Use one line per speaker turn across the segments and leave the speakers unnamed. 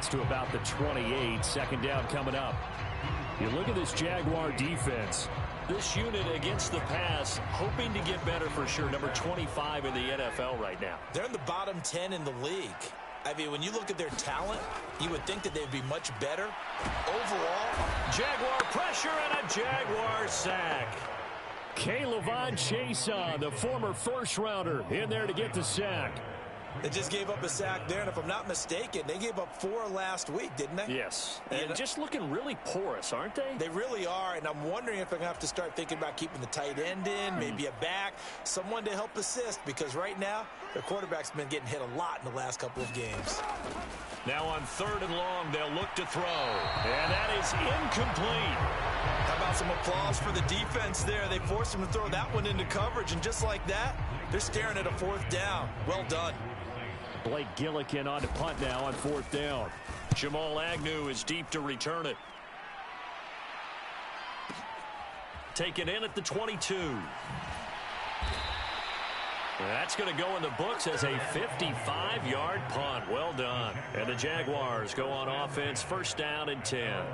To about the 28. Second down coming up. You look at this Jaguar defense.
This unit against the pass, hoping to get better for sure. Number 25 in the NFL right now.
They're in the bottom 10 in the league. I mean, when you look at their talent, you would think that they'd be much better. Overall,
Jaguar pressure and a Jaguar sack.
K'Lavon Chaisson, the former first-rounder, in there to get the sack.
They just gave up a sack there, and if I'm not mistaken, they gave up 4 last week, didn't they?
Yes, and just looking really porous, aren't they?
They really are, and I'm wondering if I'm going to have to start thinking about keeping the tight end in, maybe a back, someone to help assist, because right now, their quarterback's been getting hit a lot in the last couple of games.
Now on 3rd and long, they'll look to throw, and that is incomplete.
How about some applause for the defense there? They forced him to throw that one into coverage, and just like that, they're staring at a 4th down. Well done.
Blake Gillikin on to punt now on 4th down.
Jamal Agnew is deep to return it. Taken in at the 22. That's going to go in the books as a 55-yard punt. Well done. And the Jaguars go on offense, 1st down and 10.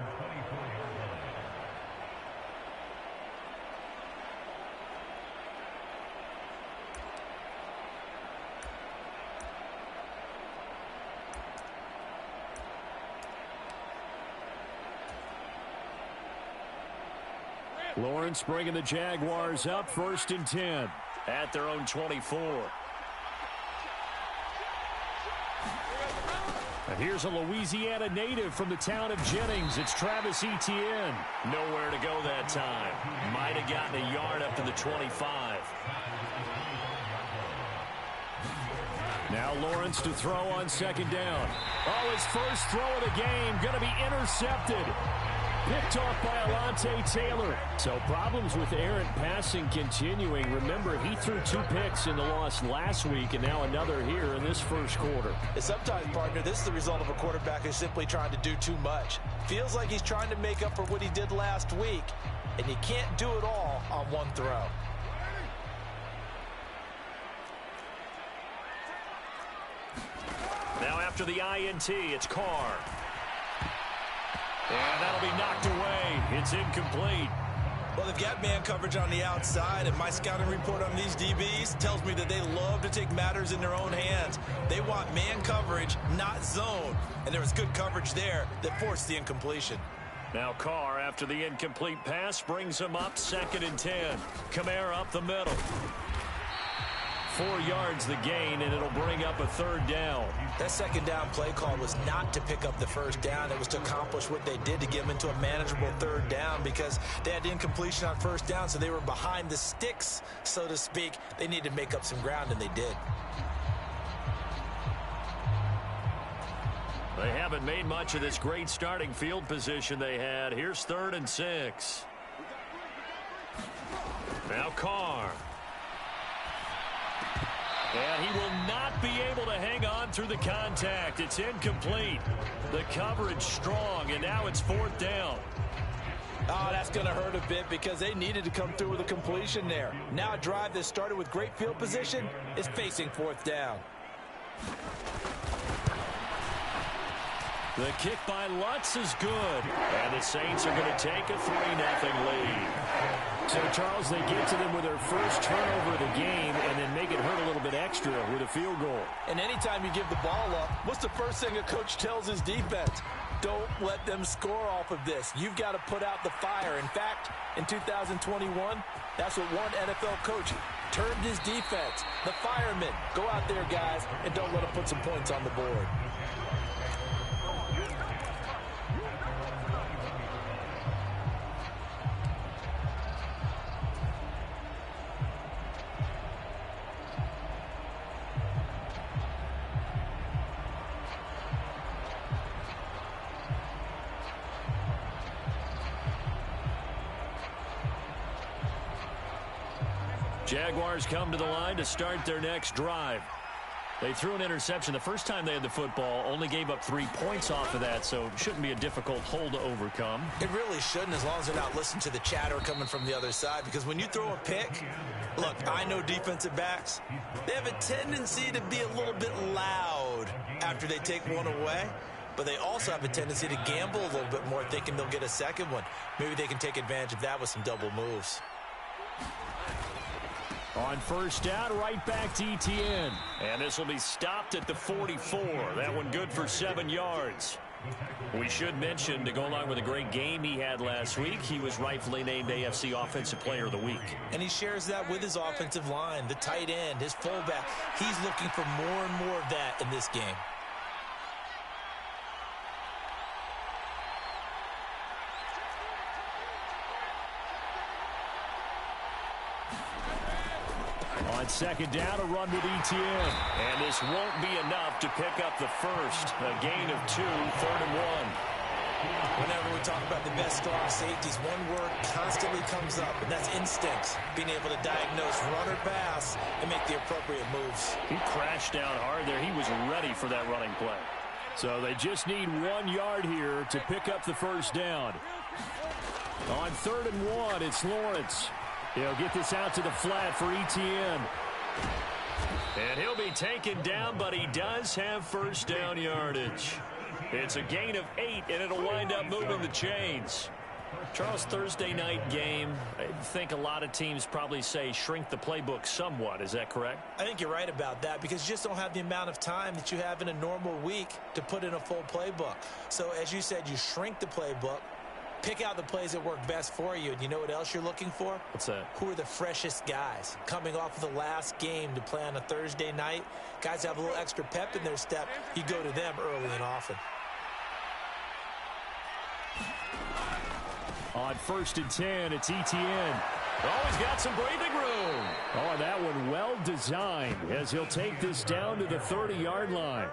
Lawrence bringing the Jaguars up, 1st and 10.
At their own 24.
And here's a Louisiana native from the town of Jennings. It's Travis Etienne.
Nowhere to go that time. Might have gotten a yard up to the 25.
Now Lawrence to throw on 2nd down. Oh, his first throw of the game going to be intercepted. Picked off by Alontae Taylor. So problems with errant passing continuing. Remember, he threw 2 picks in the loss last week, and now another here in this 1st quarter.
And sometimes, partner, this is the result of a quarterback who's simply trying to do too much. Feels like he's trying to make up for what he did last week, and you can't do it all on one throw.
Now after the INT, it's Carr. And that'll be knocked away. It's incomplete.
Well, they've got man coverage on the outside, and my scouting report on these DBs tells me that they love to take matters in their own hands. They want man coverage, not zone. And there was good coverage there that forced the incompletion.
Now Carr, after the incomplete pass, brings him up 2nd and 10. Kamara up the middle. 4 yards the gain, and it'll bring up a 3rd down.
That 2nd down play call was not to pick up the 1st down. It was to accomplish what they did to get them into a manageable 3rd down because they had incompletion on 1st down, so they were behind the sticks, so to speak. They needed to make up some ground, and they did.
They haven't made much of this great starting field position they had. Here's 3rd and 6. Now Carr. And he will not be able to hang on through the contact. It's incomplete. The coverage strong, and now it's 4th down.
Oh, that's going to hurt a bit because they needed to come through with a completion there. Now a drive that started with great field position is facing 4th down.
The kick by Lutz is good.
And the Saints are going to take a 3-0 lead.
So, Charles, they get to them with their first turnover of the game and then make it hurt a little bit extra with a field goal.
And anytime you give the ball up, what's the first thing a coach tells his defense? Don't let them score off of this. You've got to put out the fire. In fact, in 2021, that's what one NFL coach termed his defense. The firemen. Go out there, guys, and don't let them put some points on the board.
Jaguars come to the line to start their next drive. They threw an interception the first time they had the football, only gave up 3 points off of that, so it shouldn't be a difficult hole to overcome.
It really shouldn't, as long as they're not listening to the chatter coming from the other side, because when you throw a pick, look, I know defensive backs, they have a tendency to be a little bit loud after they take one away. but they also have a tendency to gamble a little bit more, thinking they'll get a second one. Maybe they can take advantage of that with some double moves.
On first down, right back to Etienne.
And this will be stopped at the 44. That one good for 7 yards. We should mention, to go along with a great game he had last week, he was rightfully named AFC Offensive Player of the Week.
And he shares that with his offensive line, the tight end, his fullback. He's looking for more and more of that in this game.
On second down, a run with Etienne.
And this won't be enough to pick up the first. A gain of 2, 3rd and 1.
Whenever we talk about the best strong safeties, one word constantly comes up, and that's instincts. Being able to diagnose run or pass and make the appropriate moves.
He crashed down hard there. He was ready for that running play.
So they just need 1 yard here to pick up the first down. On 3rd and 1, it's Lawrence. He'll get this out to the flat for Etienne.
And he'll be taken down, but he does have first down yardage. It's a gain of 8, and it'll wind up moving the chains. Charles, Thursday night game, I think a lot of teams probably say shrink the playbook somewhat. Is that correct?
I think you're right about that because you just don't have the amount of time that you have in a normal week to put in a full playbook. So as you said, you shrink the playbook. Pick out the plays that work best for you. And you know what else you're looking for?
What's that?
Who are the freshest guys? Coming off of the last game to play on a Thursday night, guys have a little extra pep in their step. You go to them early and often.
On 1st and 10, it's Etienne.
Oh, he's got some breathing room.
Oh, that one well designed as he'll take this down to the 30-yard line.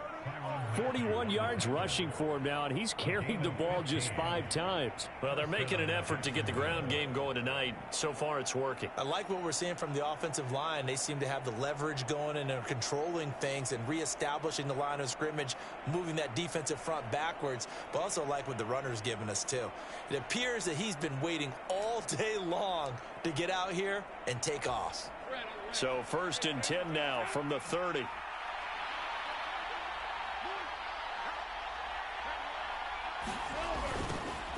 41 yards rushing for him now, and he's carried the ball just 5 times.
Well, they're making an effort to get the ground game going tonight. So far, it's working.
I like what we're seeing from the offensive line. They seem to have the leverage going and are controlling things and reestablishing the line of scrimmage, moving that defensive front backwards, but also like what the runner's giving us, too. It appears that he's been waiting all day long to get out here and take off.
So 1st and 10 now from the 30.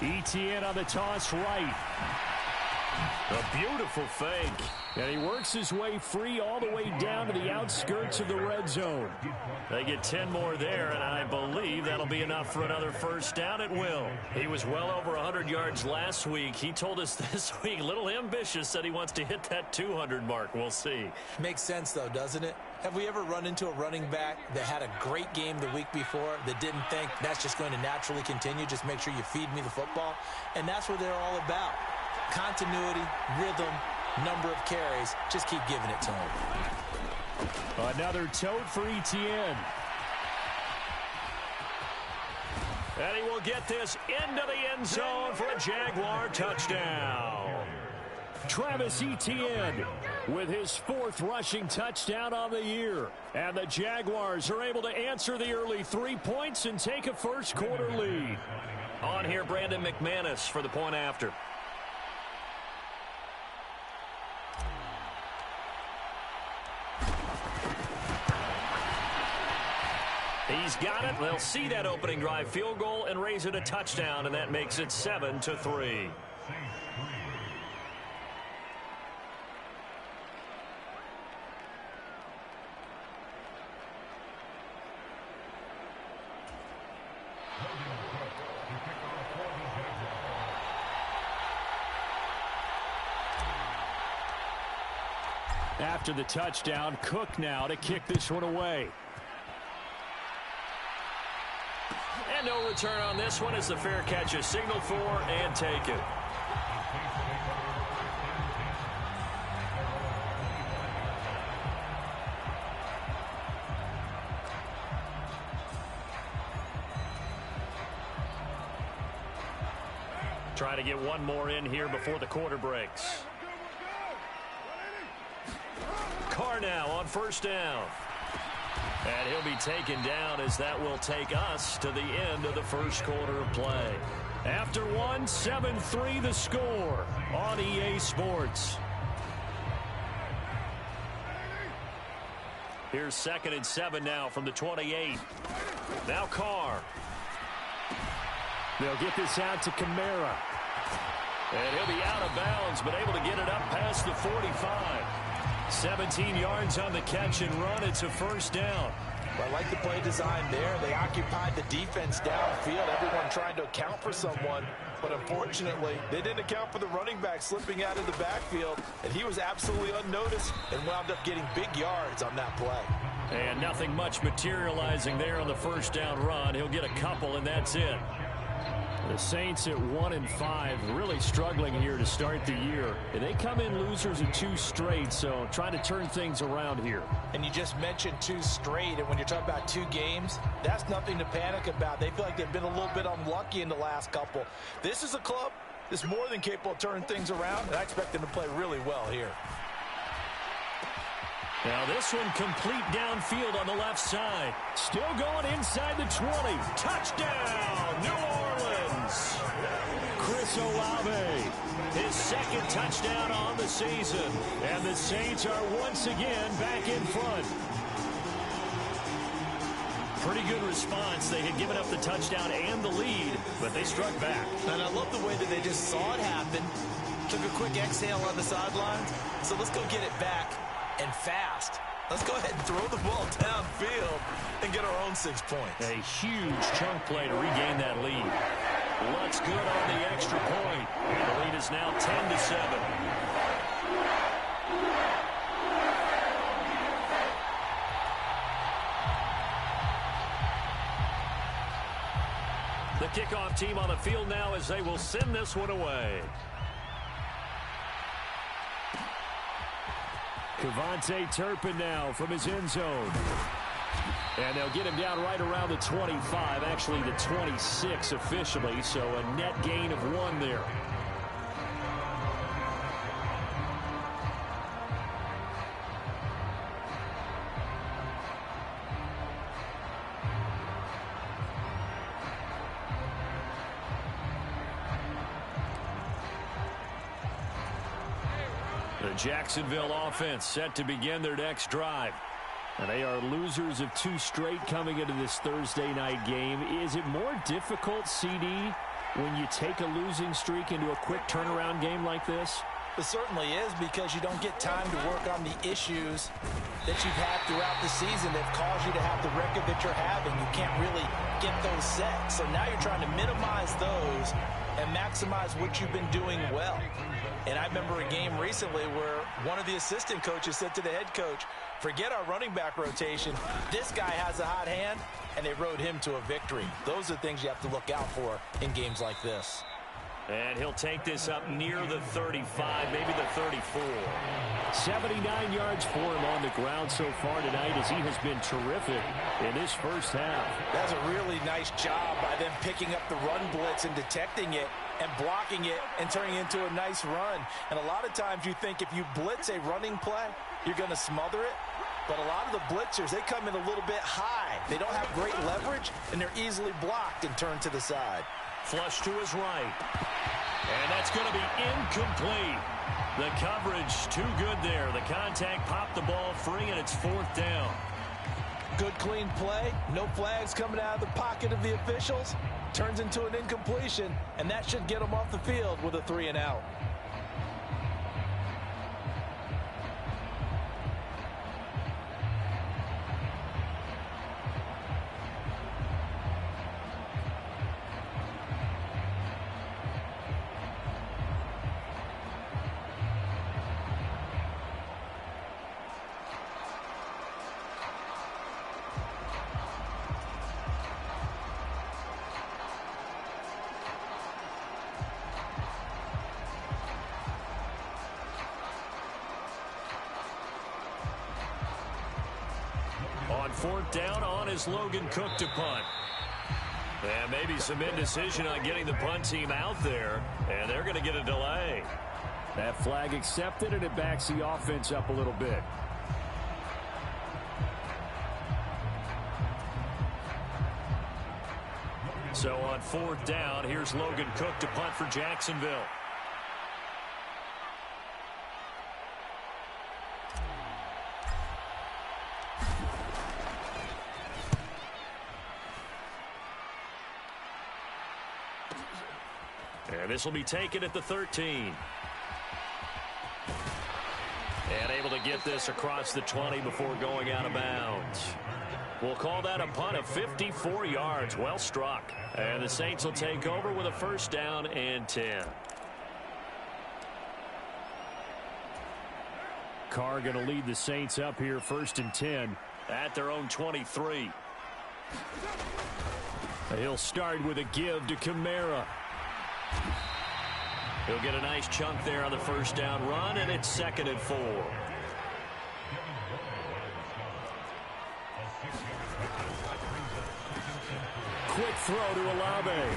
Etienne on the toss right.
A beautiful fake.
And he works his way free all the way down to the outskirts of the red zone.
They get 10 more there, and I believe that'll be enough for another first down. It will. He was well over 100 yards last week. He told us this week, a little ambitious, said he wants to hit that 200 mark. We'll see.
Makes sense, though, doesn't it? Have we ever run into a running back that had a great game the week before that didn't think that's just going to naturally continue? Just make sure you feed me the football. And that's what they're all about. Continuity, rhythm, number of carries. Just keep giving it to him.
Another tote for Etienne.
And he will get this into the end zone for a Jaguar touchdown.
Travis Etienne with his 4th rushing touchdown on the year. And the Jaguars are able to answer the early 3 points and take a first quarter lead.
On here, Brandon McManus for the point after. He's got it. They'll see that opening drive field goal and raise it a touchdown, and that makes it 7-3.
After the touchdown, Cook now to kick this one away.
And no return on this one as the fair catch is signaled for and taken. Trying to get one more in here before the quarter breaks. Carr now on first down. And he'll be taken down as that will take us to the end of the first quarter of play. After one, 7-3 the score on EA Sports. Here's 2nd and 7 now from the 28. Now Carr.
They'll get this out to Kamara.
And he'll be out of bounds, but able to get it up past the 45. 17 yards on the catch and run. It's a first down.
I like the play design there. They occupied the defense downfield, everyone trying to account for someone. But unfortunately, they didn't account for the running back slipping out of the backfield, and he was absolutely unnoticed and wound up getting big yards on that play.
And nothing much materializing there on the first down run. He'll get a couple, and that's it.
The Saints at 1-5, really struggling here to start the year. And they come in losers of 2 straight, so trying to turn things around here.
And you just mentioned 2 straight, and when you're talking about 2 games, that's nothing to panic about. They feel like they've been a little bit unlucky in the last couple. This is a club that's more than capable of turning things around, and I expect them to play really well here.
Now this one complete downfield on the left side.
Still going inside the 20.
Touchdown, New Orleans.
Chris Olave.
His second touchdown on the season.
And the Saints are once again back in front.
Pretty good response. They had given up the touchdown and the lead, but they struck back.
And I love the way that they just saw it happen. Took a quick exhale on the sidelines. So let's go get it back. And fast. Let's go ahead and throw the ball downfield and get our own 6 points.
A huge chunk play to regain that lead. Looks good on the extra point. And the lead is now 10-7. The kickoff team on the field now as they will send this one away.
Kevontae Turpin now from his end zone. And they'll get him down right around the 25, actually the 26 officially, so a net gain of 1 there.
The Jacksonville offense set to begin their next drive.
And they are losers of 2 straight coming into this Thursday night game. Is it more difficult, CD, when you take a losing streak into a quick turnaround game like this?
It certainly is, because you don't get time to work on the issues that you've had throughout the season that have caused you to have the record that you're having. You can't really get those set. So now you're trying to minimize those and maximize what you've been doing well. And I remember a game recently where one of the assistant coaches said to the head coach, forget our running back rotation. This guy has a hot hand, and they rode him to a victory. Those are things you have to look out for in games like this.
And he'll take this up near the 35, maybe the 34.
79 yards for him on the ground so far tonight, as he has been terrific in this first half.
That's a really nice job by them picking up the run blitz and detecting it and blocking it and turning it into a nice run. And a lot of times you think if you blitz a running play, you're going to smother it. But a lot of the blitzers, they come in a little bit high. They don't have great leverage, and they're easily blocked and turned to the side.
Flush to his right. And that's going to be incomplete. The coverage too good there. The contact popped the ball free, and it's 4th down.
Good clean play. No flags coming out of the pocket of the officials. Turns into an incompletion, and that should get them off the field with a 3-and-out.
On 4th down, on is Logan Cook to punt. And maybe some indecision on getting the punt team out there, and they're going to get a delay.
That flag accepted, and it backs the offense up a little bit.
So on 4th down, here's Logan Cook to punt for Jacksonville. And this will be taken at the 13. And able to get this across the 20 before going out of bounds. We'll call that a punt of 54 yards. Well struck. And the Saints will take over with a first down and 10.
Carr going to lead the Saints up here first and 10.
At their own 23.
He'll start with a give to Kamara.
He'll get a nice chunk there on the first down run, and it's 2nd and 4.
Quick throw to Olave.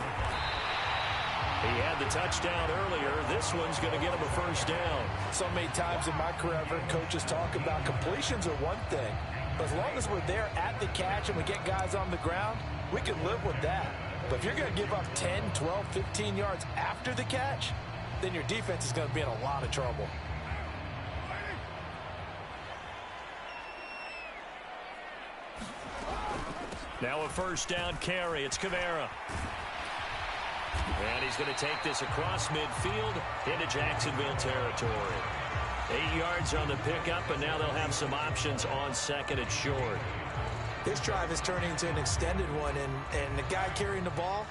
He had the touchdown earlier. This one's going to get him a first down.
So many times in my career, I've heard coaches talk about completions are one thing. But as long as we're there at the catch and we get guys on the ground, we can live with that. But if you're going to give up 10, 12, 15 yards after the catch, then your defense is going to be in a lot of trouble.
Now a first down carry. It's Kamara. And he's going to take this across midfield into Jacksonville territory. 8 yards on the pickup, and now they'll have some options on 2nd and short.
This drive is turning into an extended one, and the guy carrying the ball,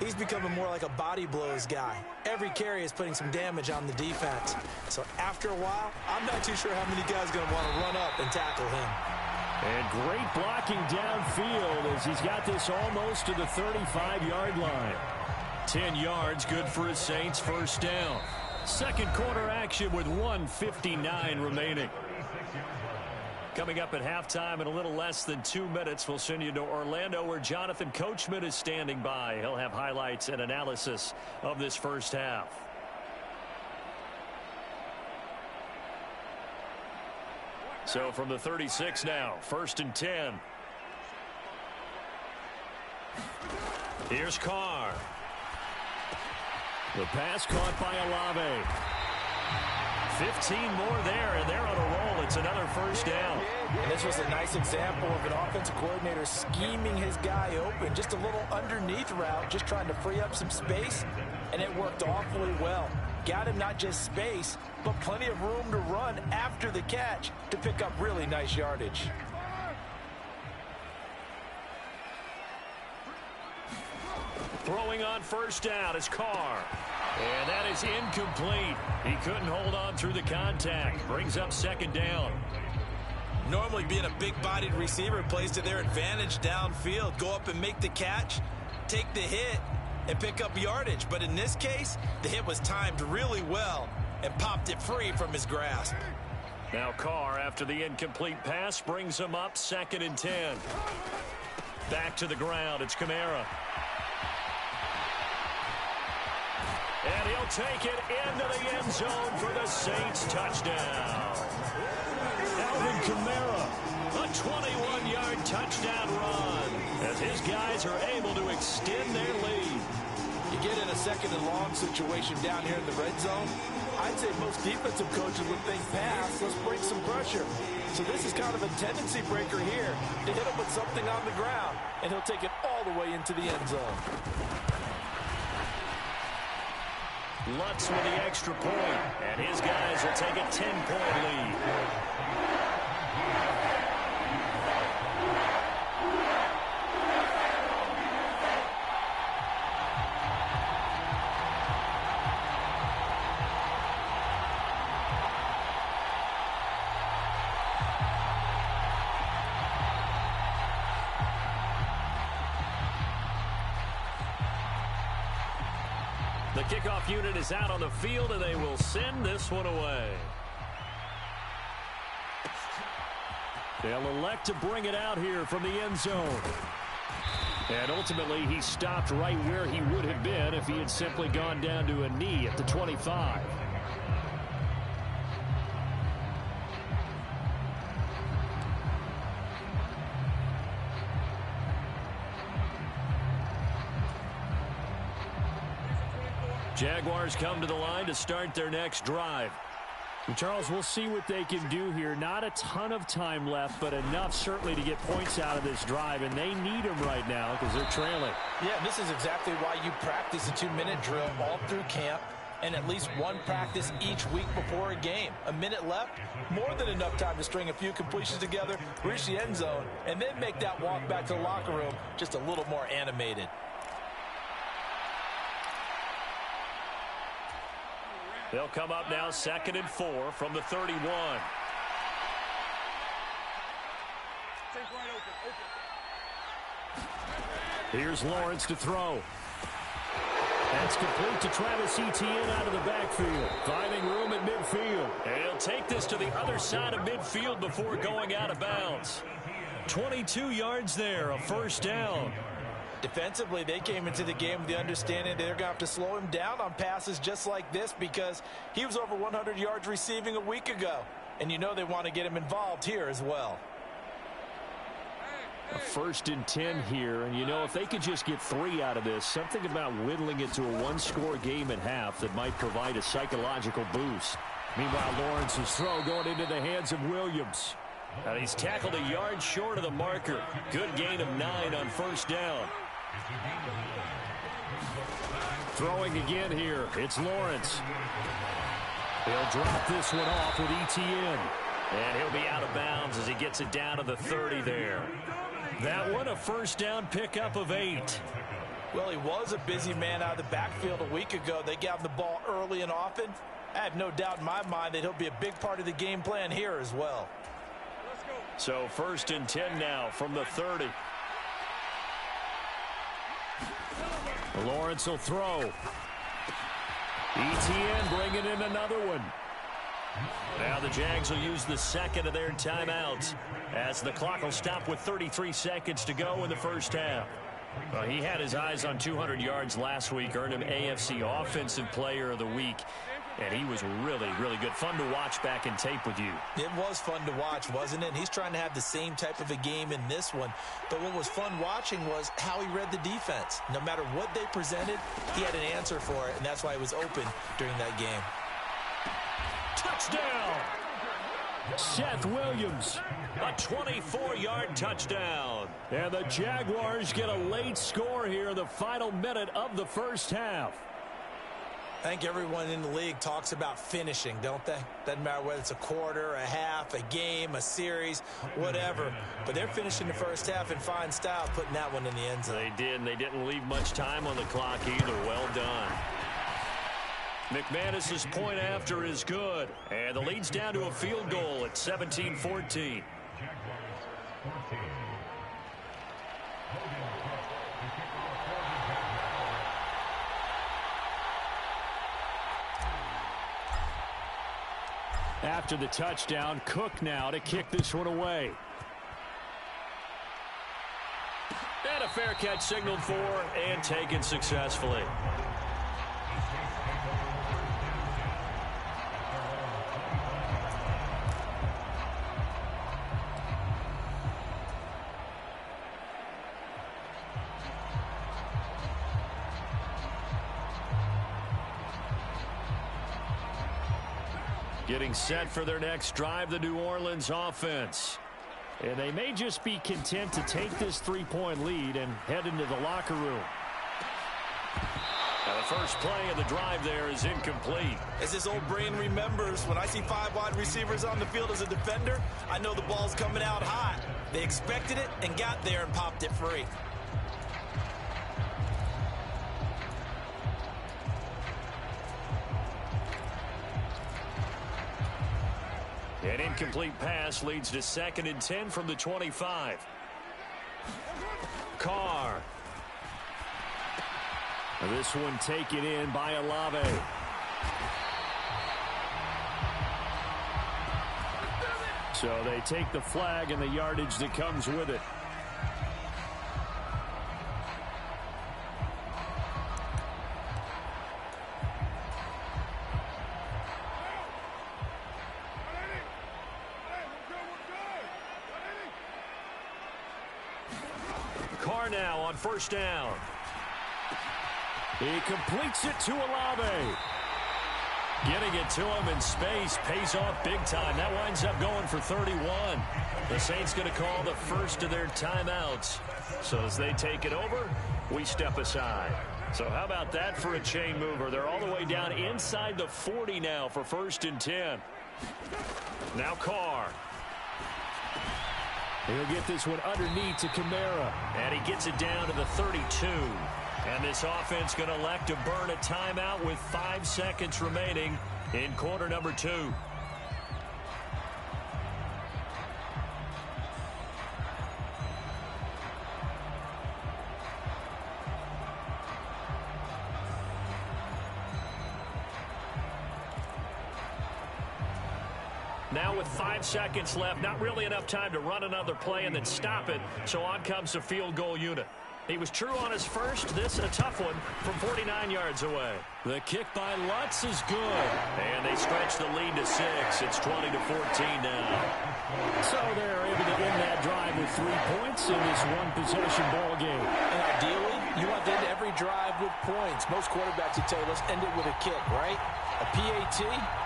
he's becoming more like a body blows guy. Every carry is putting some damage on the defense. So after a while, I'm not too sure how many guys are going to want to run up and tackle him.
And great blocking downfield as he's got this almost to the 35-yard line.
10 yards, good for his Saints first down.
Second quarter action with 1:59 remaining.
Coming up at halftime in a little less than 2 minutes, we'll send you to Orlando where Jonathan Coachman is standing by. He'll have highlights and analysis of this first half. So from the 36 now, 1st and 10. Here's Carr.
The pass caught by Olave.
15 more there, and they're on a roll. It's another first down.
And this was a nice example of an offensive coordinator scheming his guy open. Just a little underneath route, just trying to free up some space, and it worked awfully well. Got him not just space, but plenty of room to run after the catch to pick up really nice yardage.
Throwing on first down is Carr. And that is incomplete. He couldn't hold on through the contact. Brings up 2nd down.
Normally being a big-bodied receiver plays to their advantage downfield. Go up and make the catch, take the hit, and pick up yardage. But in this case, the hit was timed really well and popped it free from his grasp.
Now Carr, after the incomplete pass, brings him up 2nd and 10. Back to the ground. It's Kamara. And he'll take it into the end zone for the Saints touchdown. Alvin Kamara, a 21-yard touchdown run as his guys are able to extend their lead.
You get in a 2nd and long situation down here in the red zone, I'd say most defensive coaches would think pass, let's break some pressure. So this is kind of a tendency breaker here to hit him with something on the ground, and he'll take it all the way into the end zone.
Lutz with the extra point, and his guys will take a 10-point lead. The kickoff unit is out on the field, and they will send this one away.
They'll elect to bring it out here from the end zone. And ultimately, he stopped right where he would have been if he had simply gone down to a knee at the 25. Jaguars come to the line to start their next drive. Charles, we'll see what they can do here. Not a ton of time left, but enough certainly to get points out of this drive, and they need them right now because they're trailing.
Yeah, this is exactly why you practice a 2-minute drill all through camp and at least one practice each week before a game. A minute left, more than enough time to string a few completions together, reach the end zone, and then make that walk back to the locker room just a little more animated.
They'll come up now 2nd and 4 from the 31.
Here's Lawrence to throw. That's complete to Travis Etienne out of the backfield. Finding room at midfield.
And he'll take this to the other side of midfield before going out of bounds. 22 yards there, a first down.
Defensively, they came into the game with the understanding they're going to have to slow him down on passes just like this because he was over 100 yards receiving a week ago. And you know they want to get him involved here as well.
A 1st and 10 here, and you know if they could just get 3 out of this, something about whittling it to a one-score game at half that might provide a psychological boost. Meanwhile, Lawrence's throw going into the hands of Williams.
And he's tackled a yard short of the marker. Good gain of 9 on first down.
Throwing again here, it's Lawrence. He'll drop this one off with Etienne.
And he'll be out of bounds as he gets it down to the 30 there. That one a first down pickup of 8.
Well, he was a busy man out of the backfield a week ago. They got him the ball early and often. I have no doubt in my mind that he'll be a big part of the game plan here as well.
So 1st and 10 now from the 30.
Lawrence will throw. Etienne bringing in another one.
Now the Jags will use the second of their timeouts as the clock will stop with 33 seconds to go in the first half. Well, he had his eyes on 200 yards last week, earned him AFC Offensive Player of the Week. And he was really, really good. Fun to watch back in tape with you.
It was fun to watch, wasn't it? He's trying to have the same type of a game in this one. But what was fun watching was how he read the defense. No matter what they presented, he had an answer for it, and that's why he was open during that game.
Touchdown!
Seth Williams.
A 24-yard touchdown.
And the Jaguars get a late score here in the final minute of the first half.
I think everyone in the league talks about finishing, don't they? Doesn't matter whether it's a quarter, a half, a game, a series, whatever. But they're finishing the first half in fine style, putting that one in the end zone.
They did, and they didn't leave much time on the clock either. Well done. McManus's point after is good. And the lead's down to a field goal at 17-14.
After the touchdown, Cook now to kick this one away.
And a fair catch signaled for and taken successfully. Getting set for their next drive, the New Orleans offense.
And they may just be content to take this 3-point lead and head into the locker room.
Now the first play of the drive there is incomplete.
As this old brain remembers, when I see 5 wide receivers on the field as a defender, I know the ball's coming out hot. They expected it and got there and popped it free.
An incomplete pass leads to 2nd and 10 from the 25. Carr.
This one taken in by Olave. So they take the flag and the yardage that comes with it.
Carr now on first down.
He completes it to Olave.
Getting it to him in space pays off big time. That winds up going for 31. The Saints going to call the first of their timeouts. So as they take it over, we step aside. So how about that for a chain mover? They're all the way down inside the 40 now for 1st and 10. Now Carr.
He'll get this one underneath to Kamara.
And he gets it down to the 32. And this offense going to elect to burn a timeout with 5 seconds remaining in quarter number 2. Now with 5 seconds left, not really enough time to run another play and then stop it, so on comes the field goal unit. He was true on his first. This a tough one from 49 yards away.
The kick by Lutz is good.
And they stretch the lead to 6. It's 20-14 now.
So they're able to end that drive with 3 points in this one-possession ball game.
And ideally, you want to end every drive with points. Most quarterbacks would tell us end it with a kick, right? A PAT,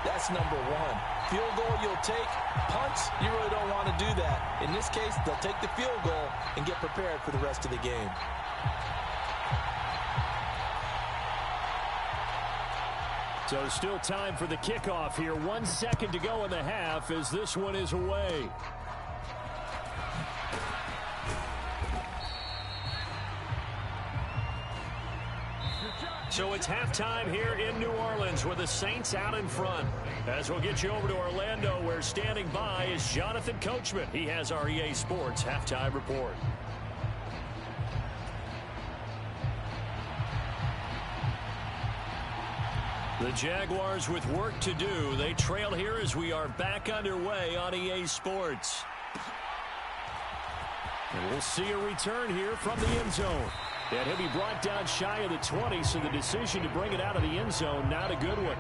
that's number 1. Field goal you'll take. Punts, you really don't want to do that. In this case, they'll take the field goal and get prepared for the rest of the game.
So still time for the kickoff here. 1 second to go in the half as this one is away.
So it's halftime here in New Orleans with the Saints out in front. As we'll get you over to Orlando, where standing by is Jonathan Coachman. He has our EA Sports halftime report. The Jaguars with work to do. They trail here as we are back underway on EA Sports.
And we'll see a return here from the end zone. And he'll be brought down shy of the 20, so the decision to bring it out of the end zone, not a good one.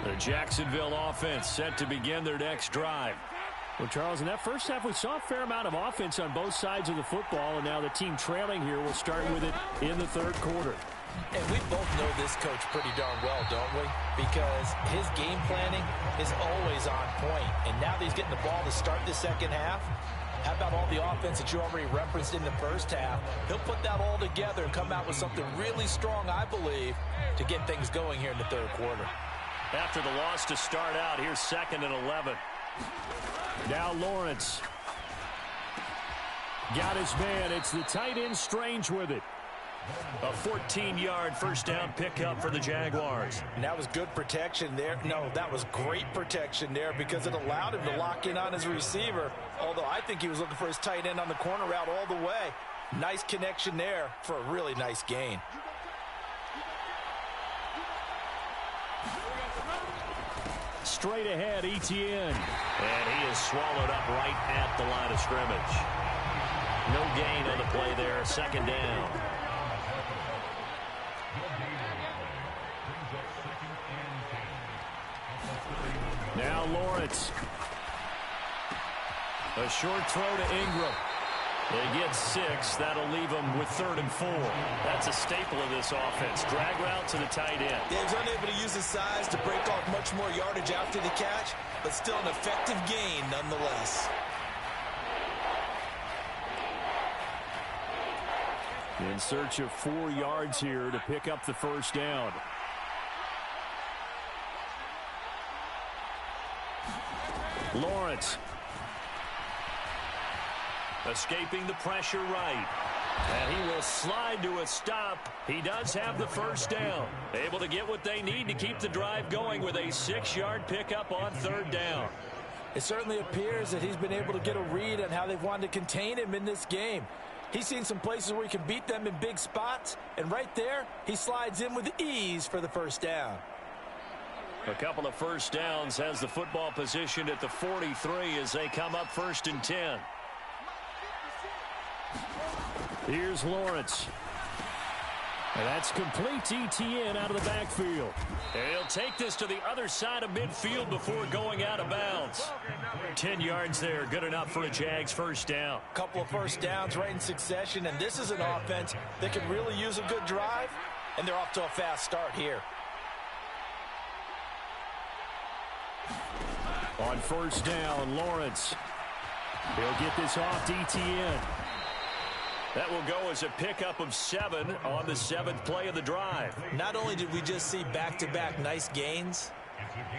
The Jacksonville offense set to begin their next drive.
Well, Charles, in that first half, we saw a fair amount of offense on both sides of the football, and now the team trailing here will start with it in the third quarter.
And we both know this coach pretty darn well, don't we? Because his game planning is always on point. And now that he's getting the ball to start the second half, how about all the offense that you already referenced in the first half? He'll put that all together and come out with something really strong, I believe, to get things going here in the third quarter.
After the loss to start out, here's 2nd and 11.
Now Lawrence. Got his man. It's the tight end Strange with it.
A 14-yard first down pickup for the Jaguars.
And that was good protection there. No, that was great protection there because it allowed him to lock in on his receiver. Although I think he was looking for his tight end on the corner route all the way. Nice connection there for a really nice gain.
Straight ahead, Etienne.
And he is swallowed up right at the line of scrimmage. No gain on the play there. 2nd down.
Now Lawrence. A short throw to Ingram. They get 6. That'll leave them with 3rd and 4.
That's a staple of this offense. Drag route to the tight end.
He was unable to use his size to break off much more yardage after the catch, but still an effective gain nonetheless.
In search of 4 yards here to pick up the first down. Lawrence.
Escaping the pressure right. And he will slide to a stop. He does have the first down. Able to get what they need to keep the drive going with a 6-yard pickup on 3rd down.
It certainly appears that he's been able to get a read on how they've wanted to contain him in this game. He's seen some places where he can beat them in big spots, and right there, he slides in with ease for the first down.
A couple of first downs, has the football positioned at the 43 as they come up 1st and 10.
Here's Lawrence. And that's complete ETN out of the backfield.
And he'll take this to the other side of midfield before going out of bounds. 10 yards there, good enough for a Jags first down.
A couple of first downs right in succession, and this is an offense that could really use a good drive, and they're off to a fast start here.
On first down, Lawrence. He'll get this off to ETN.
That will go as a pickup of 7 on the 7th play of the drive.
Not only did we just see back-to-back nice gains,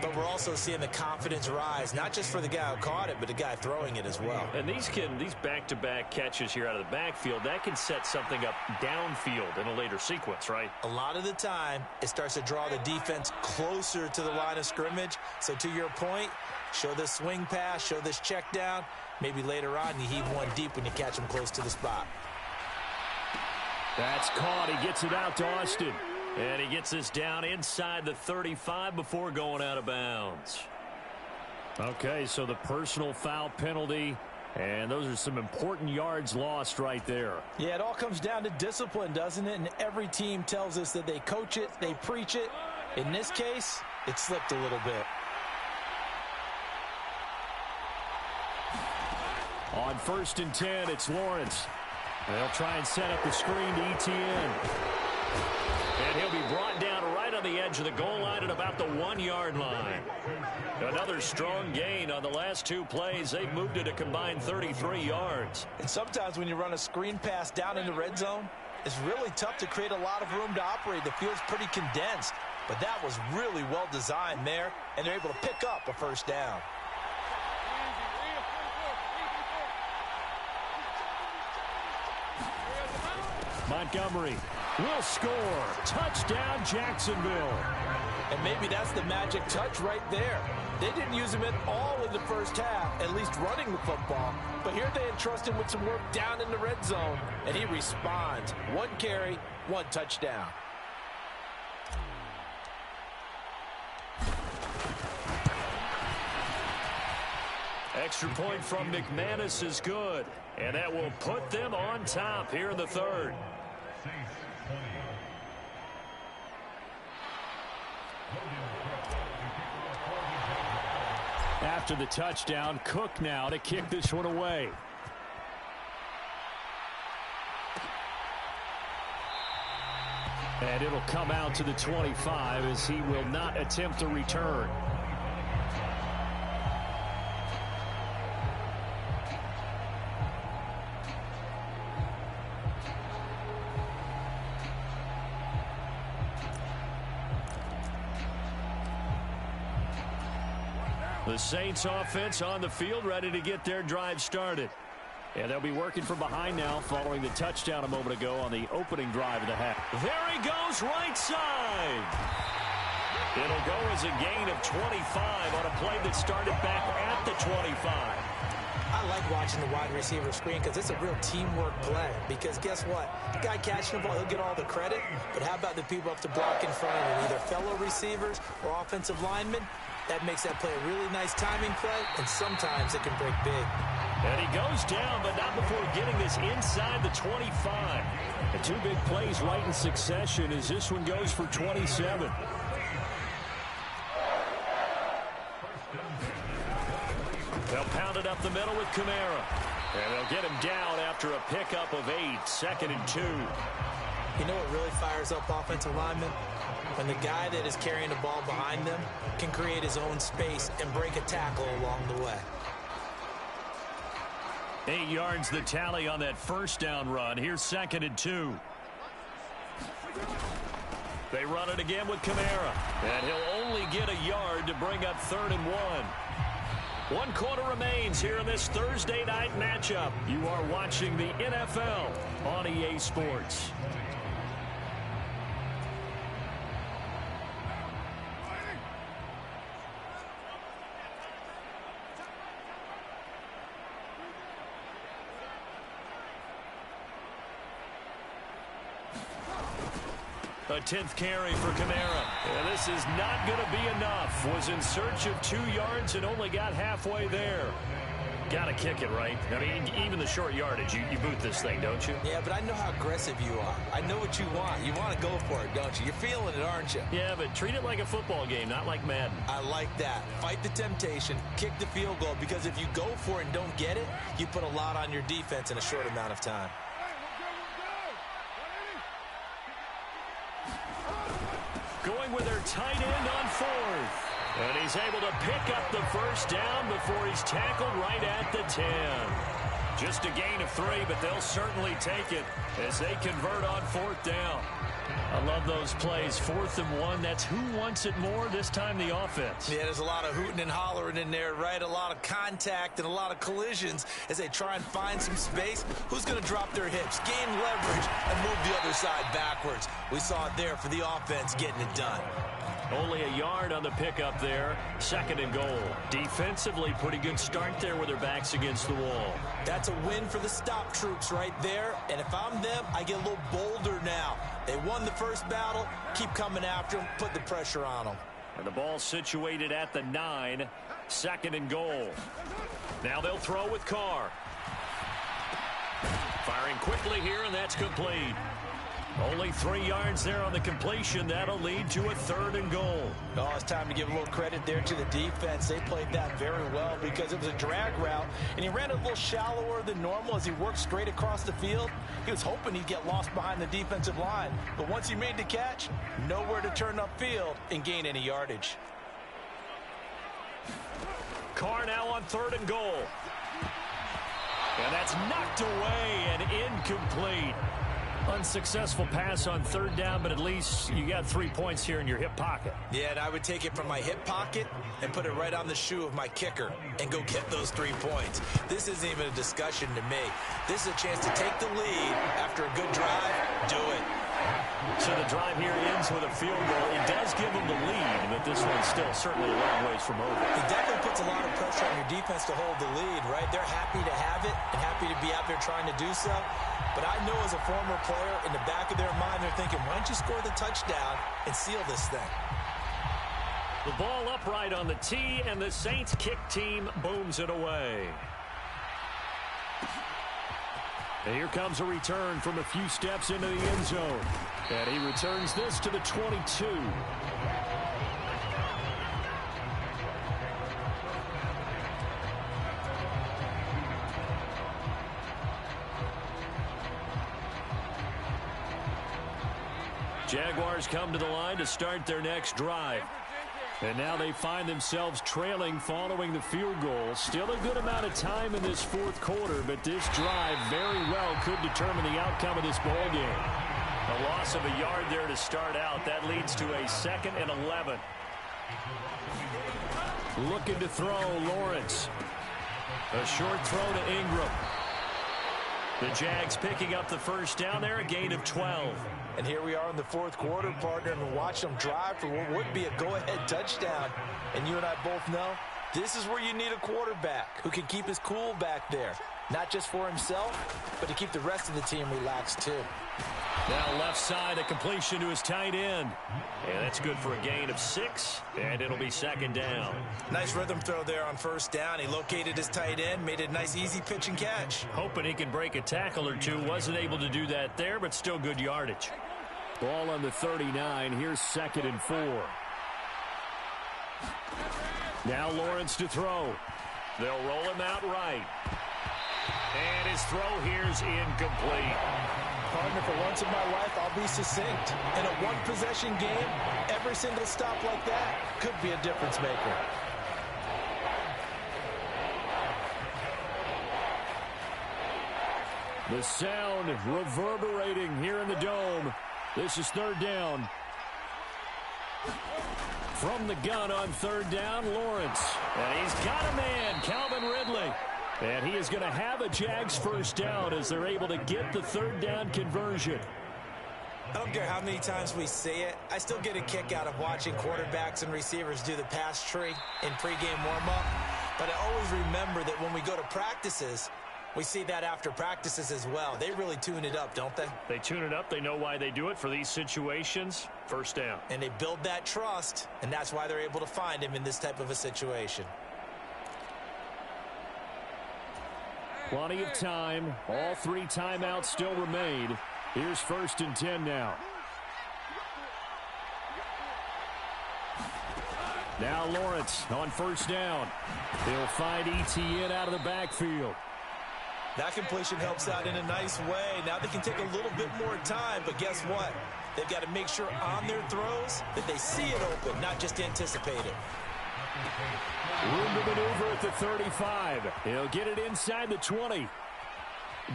but we're also seeing the confidence rise, not just for the guy who caught it, but the guy throwing it as well.
And these back-to-back catches here out of the backfield, that can set something up downfield in a later sequence, right?
A lot of the time, it starts to draw the defense closer to the line of scrimmage. So to your point, show this swing pass, show this check down. Maybe later on you heave one deep when you catch him close to the spot.
That's caught. He gets it out to Austin.
And he gets this down inside the 35 before going out of bounds.
Okay, so the personal foul penalty, and those are some important yards lost right there.
Yeah, it all comes down to discipline, doesn't it? And every team tells us that they coach it, they preach it. In this case, it slipped a little bit.
On 1st and 10, it's Lawrence. They'll try and set up the screen to ETN.
And he'll be brought down right on the edge of the goal line at about the 1-yard line. Another strong gain on the last 2 plays. They've moved it a combined 33 yards.
And sometimes when you run a screen pass down in the red zone, it's really tough to create a lot of room to operate. The field's pretty condensed. But that was really well designed there, and they're able to pick up a first down.
Montgomery will score. Touchdown, Jacksonville.
And maybe that's the magic touch right there. They didn't use him at all in the first half, at least running the football. But here they entrust him with some work down in the red zone, and he responds. 1 carry, 1 touchdown.
Extra point from McManus is good. And that will put them on top here in the 3rd.
After the touchdown, Cook now to kick this one away. And it'll come out to the 25 as he will not attempt a return.
The Saints offense on the field, ready to get their drive started.
And they'll be working from behind now following the touchdown a moment ago on the opening drive of the half.
There he goes, right side. It'll go as a gain of 25 on a play that started back at the 25.
I like watching the wide receiver screen because it's a real teamwork play. Because guess what? The guy catching the ball, he'll get all the credit. But how about the people up to block in front of him, either fellow receivers or offensive linemen? That makes that play a really nice timing play, and sometimes it can break big.
And he goes down, but not before getting this inside the 25.
And 2 big plays right in succession as this one goes for 27.
They'll pound it up the middle with Kamara. And they'll get him down after a pickup of 8, 2nd and 2.
You know what really fires up offensive linemen? When the guy that is carrying the ball behind them can create his own space and break a tackle along the way.
8 yards the tally on that first down run. Here's 2nd and 2. They run it again with Kamara. And he'll only get a yard to bring up 3rd and 1. 1 quarter remains here in this Thursday night matchup. You are watching the NFL on EA Sports. A 10th carry for Kamara. And this is not going to be enough. Was in search of 2 yards and only got halfway there. Got to kick it, right? I mean, even the short yardage, you boot this thing, don't you?
Yeah, but I know how aggressive you are. I know what you want. You want to go for it, don't you? You're feeling it, aren't you?
Yeah, but treat it like a football game, not like Madden.
I like that. Fight the temptation, kick the field goal, because if you go for it and don't get it, you put a lot on your defense in a short amount of time.
Going with their tight end on fourth. And he's able to pick up the first down before he's tackled right at the 10. Just a gain of 3, but they'll certainly take it as they convert on fourth down. I love those plays. 4th and 1. That's who wants it more, this time the offense.
Yeah, there's a lot of hooting and hollering in there, right? A lot of contact and a lot of collisions as they try and find some space. Who's going to drop their hips, gain leverage, and move the other side backwards? We saw it there for the offense getting it done.
Only a yard on the pickup there. 2nd and goal. Defensively, pretty good start there with their backs against the wall.
That's a win for the stop troops right there. And if I'm them, I get a little bolder now. They won the first battle. Keep coming after them. Put the pressure on them.
And the ball situated at the 9. 2nd and goal. Now they'll throw with Carr. Firing quickly here, and that's complete. Only 3 yards there on the completion. That'll lead to a 3rd and goal.
Oh, it's time to give a little credit there to the defense. They played that very well because it was a drag route, and he ran a little shallower than normal as he worked straight across the field. He was hoping he'd get lost behind the defensive line, but once he made the catch, nowhere to turn upfield and gain any yardage.
Carr now on 3rd and goal. And that's knocked away and incomplete. Unsuccessful pass on 3rd down, but at least you got 3 points here in your hip pocket.
Yeah, and I would take it from my hip pocket and put it right on the shoe of my kicker and go get those 3 points. This isn't even a discussion to me. This is a chance to take the lead after a good drive. Do it.
So the drive here ends with a field goal. It does give them the lead, but this one's still certainly a long ways from over.
It definitely puts a lot of pressure on your defense to hold the lead, right? They're happy to have it and happy to be out there trying to do so. But I know as a former player, in the back of their mind, they're thinking, why don't you score the touchdown and seal this thing?
The ball upright on the tee, and the Saints kick team booms it away. And here comes a return from a few steps into the end zone. And he returns this to the 22. Jaguars come to the line to start their next drive. And now they find themselves trailing following the field goal. Still a good amount of time in this 4th quarter, but this drive very well could determine the outcome of this ball game. A loss of a yard there to start out. That leads to a 2nd and 11. Looking to throw, Lawrence. A short throw to Ingram. The Jags picking up the first down there, a gain of 12.
And here we are in the 4th quarter, partner, and watch them drive for what would be a go-ahead touchdown. And you and I both know this is where you need a quarterback who can keep his cool back there. Not just for himself, but to keep the rest of the team relaxed too.
Now left side, a completion to his tight end. And that's good for a gain of 6, and it'll be 2nd down.
Nice rhythm throw there on 1st down. He located his tight end, made a nice easy pitch and catch.
Hoping he can break a tackle or two. Wasn't able to do that there, but still good yardage. Ball on the 39. Here's 2nd and 4. Now Lawrence to throw. They'll roll him out right. And his throw here's incomplete.
Partner, for once in my life, I'll be succinct. In a one-possession game, every single stop like that could be a difference maker.
The sound reverberating here in the dome. This is 3rd down. From the gun on 3rd down, Lawrence.
And he's got a man, Calvin Ridley.
And he is going to have a Jags first down as they're able to get the 3rd down conversion.
I don't care how many times we say it. I still get a kick out of watching quarterbacks and receivers do the pass tree in pregame warm-up. But I always remember that when we go to practices, we see that after practices as well. They really tune it up, don't they?
They tune it up. They know why they do it for these situations. First down.
And they build that trust, and that's why they're able to find him in this type of a situation.
Plenty of time. All 3 timeouts still remain. Here's 1st and 10 now. Now Lawrence on 1st down. He'll find ETN out of the backfield.
That completion helps out in a nice way. Now they can take a little bit more time, but guess what? They've got to make sure on their throws that they see it open, not just anticipate it.
Room to maneuver at the 35. He'll get it inside the 20.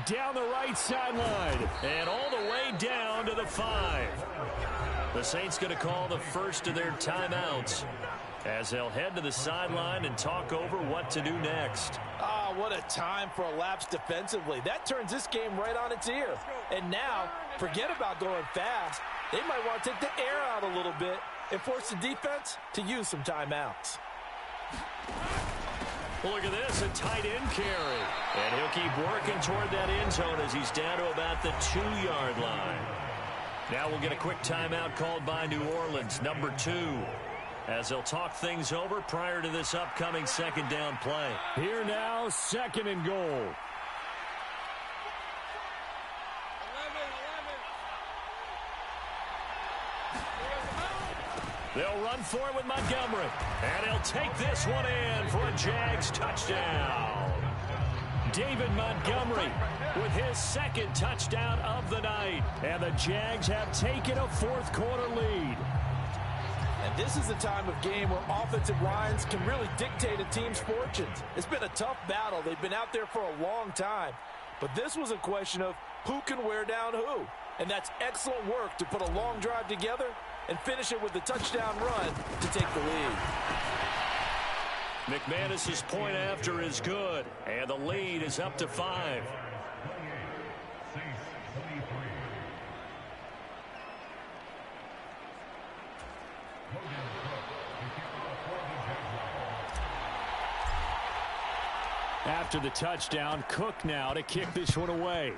Down the right sideline.
And all the way down to the 5. The Saints going to call the first of their timeouts as they'll head to the sideline and talk over what to do next.
What a time for a lapse defensively. That turns this game right on its ear. And now, forget about going fast. They might want to take the air out a little bit and force the defense to use some timeouts.
Well, look at this, a tight end carry. And he'll keep working toward that end zone as he's down to about the 2-yard line. Now we'll get a quick timeout called by New Orleans, number 2. As they'll talk things over prior to this upcoming 2nd down play.
Here now, 2nd and goal.
They'll run for it with Montgomery. And he'll take this one in for a Jags touchdown. David Montgomery with his 2nd touchdown of the night. And the Jags have taken a 4th quarter lead.
And this is a time of game where offensive lines can really dictate a team's fortunes. It's been a tough battle. They've been out there for a long time. But this was a question of who can wear down who. And that's excellent work to put a long drive together and finish it with a touchdown run to take the lead.
McManus's point after is good. And the lead is up to 5.
After the touchdown, Cook now to kick this one away.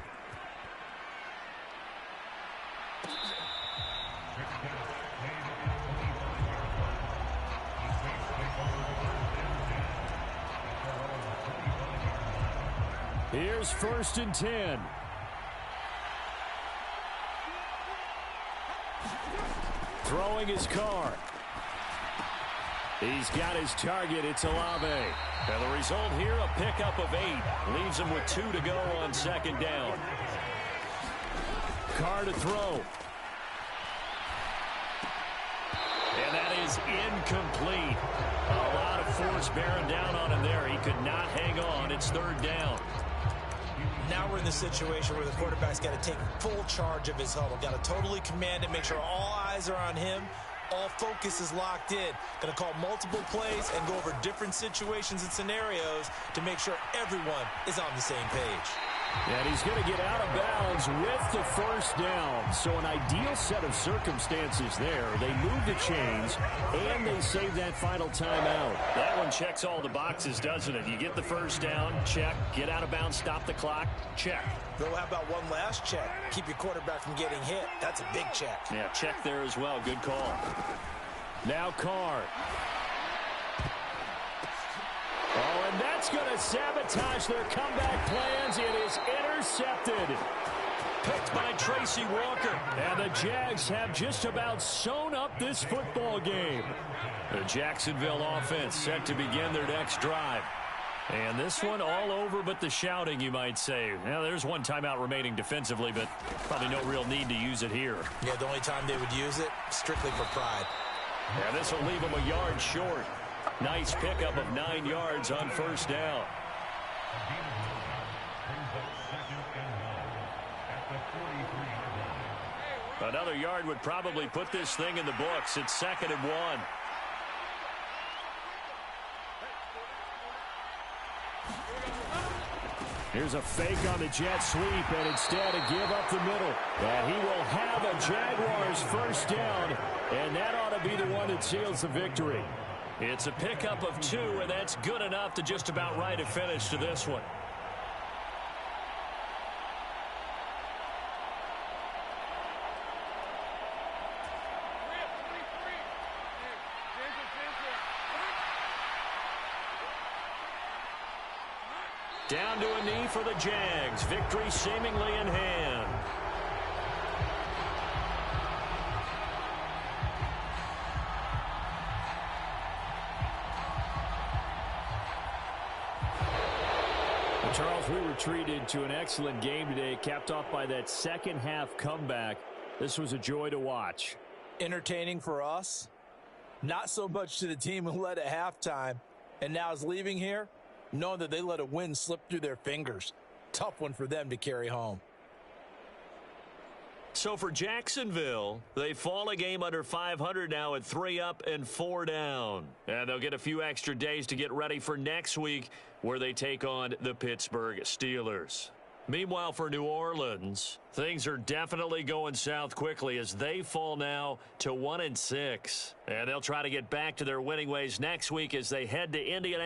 Here's 1st and 10. Throwing his car. He's got his target. It's Olave.
And the result here, a pickup of 8. Leaves him with 2 to go on 2nd down.
Carr to throw.
And that is incomplete. A lot of force bearing down on him there. He could not hang on. It's 3rd down.
Now we're in the situation where the quarterback's got to take full charge of his huddle. Got to totally command it, make sure all eyes are on him. All focus is locked in. Going to call multiple plays and go over different situations and scenarios to make sure everyone is on the same page.
And he's going to get out of bounds with the 1st down. So an ideal set of circumstances there. They move the chains, and they save that final timeout.
That one checks all the boxes, doesn't it? You get the 1st down, check. Get out of bounds, stop the clock, check.
Though how about one last check? Keep your quarterback from getting hit. That's a big check.
Yeah, check there as well. Good call.
Now Carr. Oh, and that's going to sabotage their comeback plans. It is intercepted.
Picked by Tracy Walker.
And the Jags have just about sewn up this football game.
The Jacksonville offense set to begin their next drive. And this one all over but the shouting, you might say. Now, there's one timeout remaining defensively, but probably no real need to use it here.
Yeah, the only time they would use it, strictly for pride.
Yeah, this will leave them a yard short. Nice pickup of 9 yards on 1st down. Another yard would probably put this thing in the books. It's 2nd and 1.
Here's a fake on the jet sweep, and instead a give up the middle. And he will have a Jaguars 1st down, and that ought to be the one that seals the victory.
It's a pickup of 2, and that's good enough to just about write a finish to this one. Down to a knee for the Jags. Victory seemingly in hand.
Well, Charles, we were treated to an excellent game today, capped off by that second half comeback. This was a joy to watch.
Entertaining for us. Not so much to the team who led at halftime and now is leaving here, knowing that they let a win slip through their fingers. Tough one for them to carry home.
So for Jacksonville, they fall a game under 500 now at 3 up and 4 down. And they'll get a few extra days to get ready for next week where they take on the Pittsburgh Steelers. Meanwhile, for New Orleans, things are definitely going south quickly as they fall now to 1-6. And they'll try to get back to their winning ways next week as they head to Indianapolis.